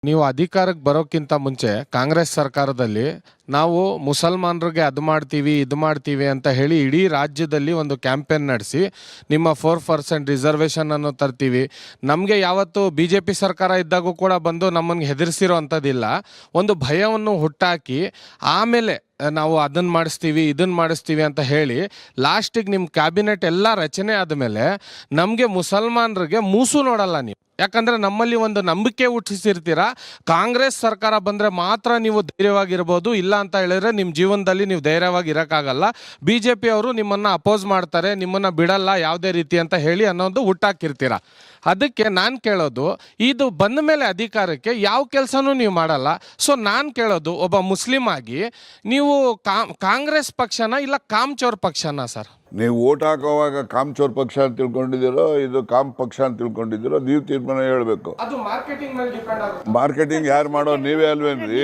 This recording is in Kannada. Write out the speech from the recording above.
ನೀವು ಅಧಿಕಾರಕ್ಕೆ ಬರೋಕ್ಕಿಂತ ಮುಂಚೆ ಕಾಂಗ್ರೆಸ್ ಸರ್ಕಾರದಲ್ಲಿ ನಾವು ಮುಸಲ್ಮಾನರಿಗೆ ಅದು ಮಾಡ್ತೀವಿ ಇದು ಮಾಡ್ತೀವಿ ಅಂತ ಹೇಳಿ ಇಡೀ ರಾಜ್ಯದಲ್ಲಿ ಒಂದು ಕ್ಯಾಂಪೇನ್ ನಡೆಸಿ ನಿಮ್ಮ 4% ರಿಸರ್ವೇಷನ್ ಅನ್ನು ತರ್ತೀವಿ. ನಮಗೆ ಯಾವತ್ತು BJP ಸರ್ಕಾರ ಇದ್ದಾಗೂ ಕೂಡ ಬಂದು ನಮ್ಮನ್ನು ಹೆದರಿಸಿರೋ ಅಂಥದ್ದಿಲ್ಲ. ಒಂದು ಭಯವನ್ನು ಹುಟ್ಟಾಕಿ ಆಮೇಲೆ ನಾವು ಅದನ್ನು ಮಾಡಿಸ್ತೀವಿ ಇದನ್ನು ಮಾಡಿಸ್ತೀವಿ ಅಂತ ಹೇಳಿ ಲಾಸ್ಟಿಗೆ ನಿಮ್ಮ ಕ್ಯಾಬಿನೆಟ್ ಎಲ್ಲ ರಚನೆ ಆದಮೇಲೆ ನಮಗೆ ಮುಸಲ್ಮಾನರಿಗೆ ಮೂಸು ನೋಡಲ್ಲ ನೀವು. ಯಾಕಂದರೆ ನಮ್ಮಲ್ಲಿ ಒಂದು ನಂಬಿಕೆ ಹುಟ್ಟಿಸಿರ್ತೀರ, ಕಾಂಗ್ರೆಸ್ ಸರ್ಕಾರ ಬಂದರೆ ಮಾತ್ರ ನೀವು ಧೈರ್ಯವಾಗಿರ್ಬೋದು, ಇಲ್ಲ ಅಂತ ಹೇಳಿದ್ರೆ ನಿಮ್ಮ ಜೀವನದಲ್ಲಿ ನೀವು ಧೈರ್ಯವಾಗಿ ಇರೋಕ್ಕಾಗಲ್ಲ. BJP ಅವರು ನಿಮ್ಮನ್ನು ಅಪೋಸ್ ಮಾಡ್ತಾರೆ, ನಿಮ್ಮನ್ನು ಬಿಡಲ್ಲ ಯಾವುದೇ ರೀತಿ ಅಂತ ಹೇಳಿ ಅನ್ನೋದು ಹುಟ್ಟಾಕಿರ್ತೀರ. ಅದಕ್ಕೆ ನಾನು ಕೇಳೋದು, ಇದು ಬಂದ ಮೇಲೆ ಅಧಿಕಾರಕ್ಕೆ ಯಾವ ಕೆಲಸನೂ ನೀವು ಮಾಡಲ್ಲ. ಸೊ ನಾನು ಕೇಳೋದು, ಒಬ್ಬ ಮುಸ್ಲಿಂ ಆಗಿ ನೀವು ಕಾಂಗ್ರೆಸ್ ಪಕ್ಷನ ಇಲ್ಲ ಕಾಮ್ಚೋರ್ ಪಕ್ಷನ ಸರ್? ನೀವು ಓಟ್ ಹಾಕೋವಾಗ ಕಾಮ್ಚೋರ್ ಪಕ್ಷ ಅಂತ ತಿಳ್ಕೊಂಡಿದ್ದೀರೋ ಇದು ಕಾಮ್ ಪಕ್ಷ ಅಂತ ತಿಳ್ಕೊಂಡಿದ್ದೀರೋ ನೀವು ತೀರ್ಮಾನ ಹೇಳಬೇಕು. ಅದು ಮಾರ್ಕೆಟಿಂಗ್ ಮೇಲೆ ಡಿಪೆಂಡ್ ಆಗುತ್ತೆ. ಮಾರ್ಕೆಟಿಂಗ್ ಯಾರು ಮಾಡೋ ನೀವೇ ಅಲ್ವೇನ್ರಿ?